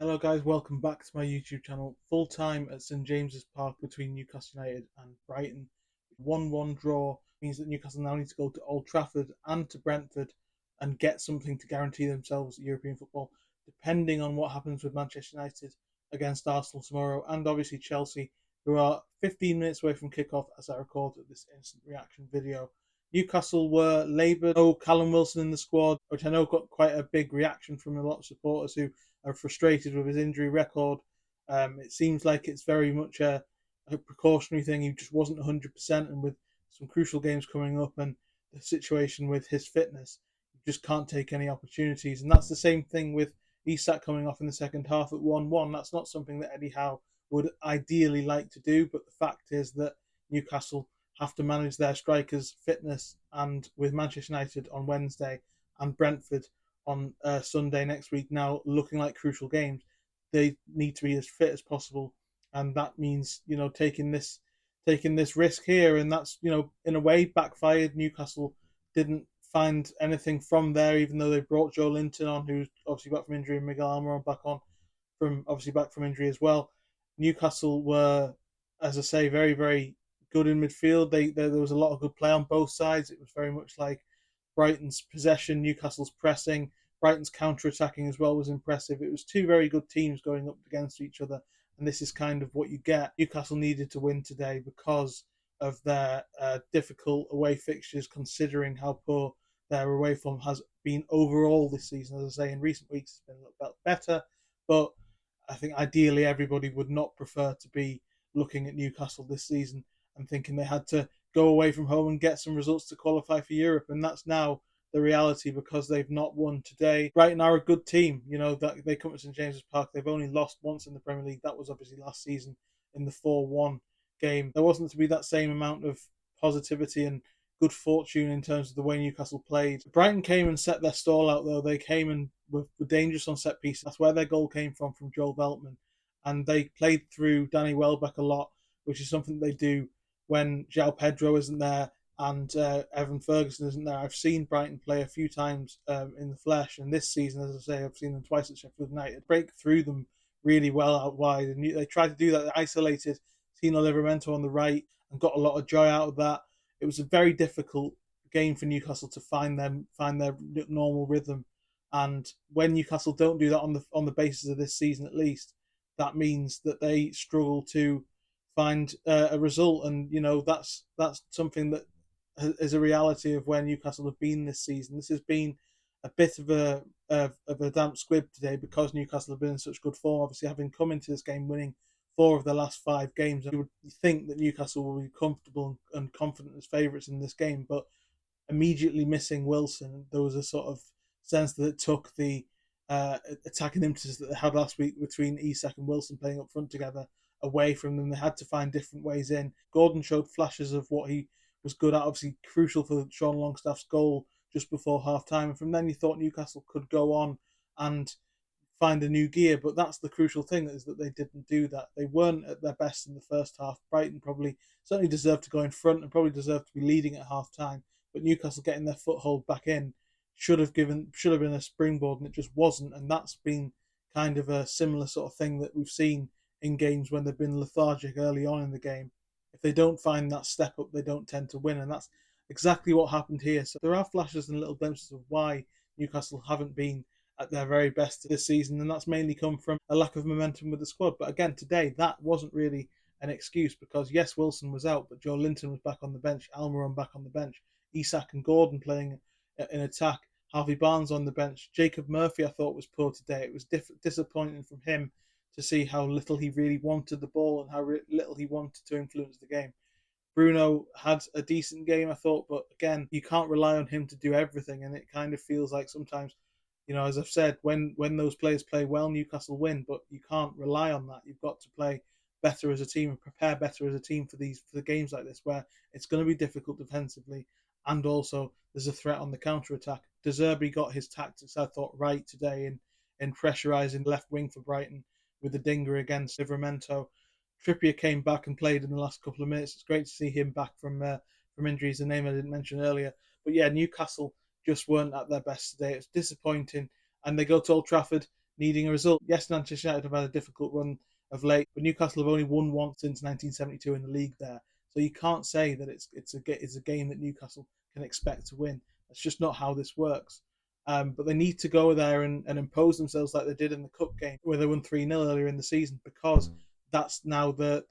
Hello guys, welcome back to my YouTube channel. Full time at St James's Park between Newcastle United and Brighton. 1-1 draw means that Newcastle now need to go to Old Trafford and to Brentford and get something to guarantee themselves European football, depending on what happens with Manchester United against Arsenal tomorrow, and obviously Chelsea, who are 15 minutes away from kickoff as I record this instant reaction video. Newcastle were laboured. No Callum Wilson in the squad, which I know got quite a big reaction from a lot of supporters who are frustrated with his injury record. It seems like it's very much a precautionary thing. He just wasn't 100%, and with some crucial games coming up and the situation with his fitness, you just can't take any opportunities. And that's the same thing with Isak coming off in the second half at 1-1. That's not something that Eddie Howe would ideally like to do, but the fact is that Newcastle have to manage their strikers' fitness, and with Manchester United on Wednesday and Brentford on Sunday next week now looking like crucial games, they need to be as fit as possible, and that means taking this risk here, and that's in a way backfired. Newcastle didn't find anything from there, even though they brought Joe Linton on, who's obviously back from injury, and Miguel Almiron back from injury as well. Newcastle were, as I say, very very good in midfield. There was a lot of good play on both sides. It was very much like Brighton's possession, Newcastle's pressing, Brighton's counter-attacking as well was impressive. It was two very good teams going up against each other, and this is kind of what you get. Newcastle needed to win today because of their difficult away fixtures, considering how poor their away form has been overall this season. As I say, in recent weeks it's been a little bit better, but I think ideally everybody would not prefer to be looking at Newcastle this season and thinking they had to go away from home and get some results to qualify for Europe, and that's now the reality because they've not won today. Brighton are a good team, that they come to St James's Park. They've only lost once in the Premier League. That was obviously last season in the 4-1 game. There wasn't to be that same amount of positivity and good fortune in terms of the way Newcastle played. Brighton came and set their stall out, though. They came and were dangerous on set pieces. That's where their goal came from Joel Veltman, and they played through Danny Welbeck a lot, which is something they do when João Pedro isn't there and Evan Ferguson isn't there. I've seen Brighton play a few times in the flesh, and this season, as I say, I've seen them twice at Sheffield United. Break through them really well out wide, and they tried to do that. They isolated Tino Livramento on the right and got a lot of joy out of that. It was a very difficult game for Newcastle to find their normal rhythm, and when Newcastle don't do that on the basis of this season, at least, that means that they struggle to find a result, and that's something that is a reality of where Newcastle have been this season. This has been a bit of a damp squib today because Newcastle have been in such good form. Obviously, having come into this game winning 4 of their last 5 games, you would think that Newcastle will be comfortable and confident as favourites in this game, but immediately missing Wilson, there was a sort of sense that it took the attacking impetus that they had last week between Isak and Wilson playing up front together away from them. They had to find different ways in. Gordon showed flashes of what he was good at, obviously crucial for Sean Longstaff's goal just before half-time. And from then you thought Newcastle could go on and find a new gear, but that's the crucial thing, is that they didn't do that. They weren't at their best in the first half. Brighton probably certainly deserved to go in front and probably deserved to be leading at half-time, but Newcastle getting their foothold back in should have been a springboard, and it just wasn't. And that's been kind of a similar sort of thing that we've seen in games when they've been lethargic early on in the game. If they don't find that step up, they don't tend to win, and that's exactly what happened here. So there are flashes and little glimpses of why Newcastle haven't been at their very best this season, and that's mainly come from a lack of momentum with the squad. But again, today, that wasn't really an excuse, because yes, Wilson was out, but Joe Linton was back on the bench, Almiron back on the bench, Isak and Gordon playing in attack, Harvey Barnes on the bench. Jacob Murphy, I thought, was poor today. It was disappointing from him to see how little he really wanted the ball and how little he wanted to influence the game. Bruno had a decent game, I thought, but again, you can't rely on him to do everything, and it kind of feels like sometimes, as I've said, when those players play well, Newcastle win, but you can't rely on that. You've got to play better as a team and prepare better as a team for the games like this, where it's going to be difficult defensively, and also there's a threat on the counter-attack. De Zerbi got his tactics, I thought, right today in pressurising the left wing for Brighton with the dinger against Livramento. Trippier came back and played in the last couple of minutes. It's great to see him back from injuries, a name I didn't mention earlier. But yeah, Newcastle just weren't at their best today. It's disappointing. And they go to Old Trafford. needing a result. Yes, Manchester United have had a difficult run of late, but Newcastle have only won once since 1972 in the league there. So you can't say that it's a game that Newcastle can expect to win. That's just not how this works. But they need to go there and impose themselves like they did in the cup game where they won 3-0 earlier in the season, because that's now the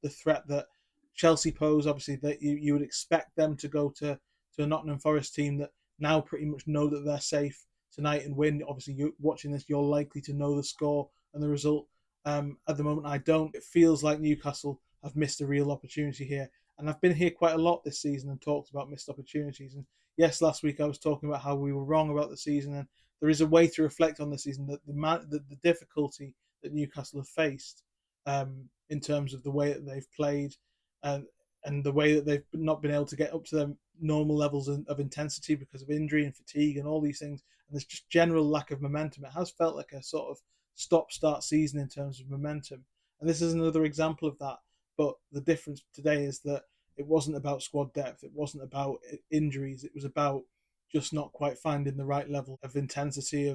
threat that Chelsea pose. Obviously, that you would expect them to go to a Nottingham Forest team that now pretty much know that they're safe tonight and win. Obviously, you watching this, you're likely to know the score and the result. At the moment, I don't. It feels like Newcastle have missed a real opportunity here. And I've been here quite a lot this season and talked about missed opportunities. And yes, last week I was talking about how we were wrong about the season, and there is a way to reflect on the season, that the difficulty that Newcastle have faced in terms of the way that they've played, and the way that they've not been able to get up to their normal levels of intensity because of injury and fatigue and all these things. And there's just general lack of momentum. It has felt like a sort of stop-start season in terms of momentum. And this is another example of that. But the difference today is that it wasn't about squad depth. It wasn't about injuries. It was about just not quite finding the right level of intensity,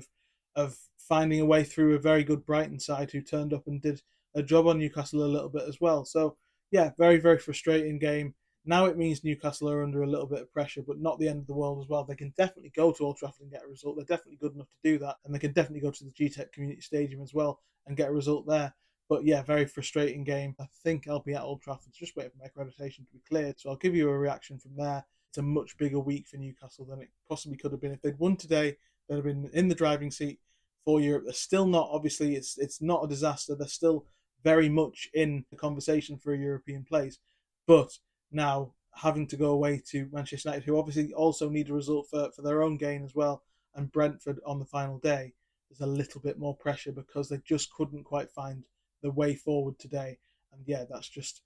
of finding a way through a very good Brighton side who turned up and did a job on Newcastle a little bit as well. So yeah, very, very frustrating game. Now it means Newcastle are under a little bit of pressure, but not the end of the world as well. They can definitely go to Old Trafford and get a result. They're definitely good enough to do that. And they can definitely go to the GTEC Community Stadium as well and get a result there. But yeah, very frustrating game. I think I'll be at Old Trafford, just waiting for my accreditation to be cleared. So I'll give you a reaction from there. It's a much bigger week for Newcastle than it possibly could have been. If they'd won today, they'd have been in the driving seat for Europe. They're still not, obviously, it's not a disaster. They're still very much in the conversation for a European place. But now having to go away to Manchester United, who obviously also need a result for their own gain as well, and Brentford on the final day, there's a little bit more pressure because they just couldn't quite find the way forward today. And yeah, that's just,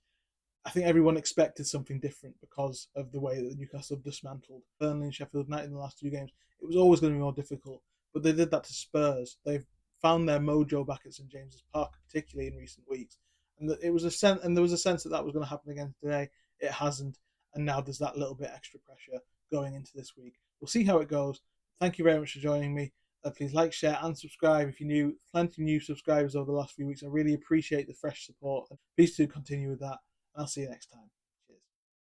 I think everyone expected something different because of the way that Newcastle have dismantled Burnley and Sheffield United in the last two games. It was always going to be more difficult, but they did that to Spurs. They've found their mojo back at St James's Park, particularly in recent weeks, and it was a sense, and there was a sense that that was going to happen again today. It hasn't, and now there's that little bit extra pressure going into this week. We'll see how it goes. Thank you very much for joining me. Please like, share, and subscribe if you're new. Plenty of new subscribers over the last few weeks. I really appreciate the fresh support. Please do continue with that. I'll see you next time.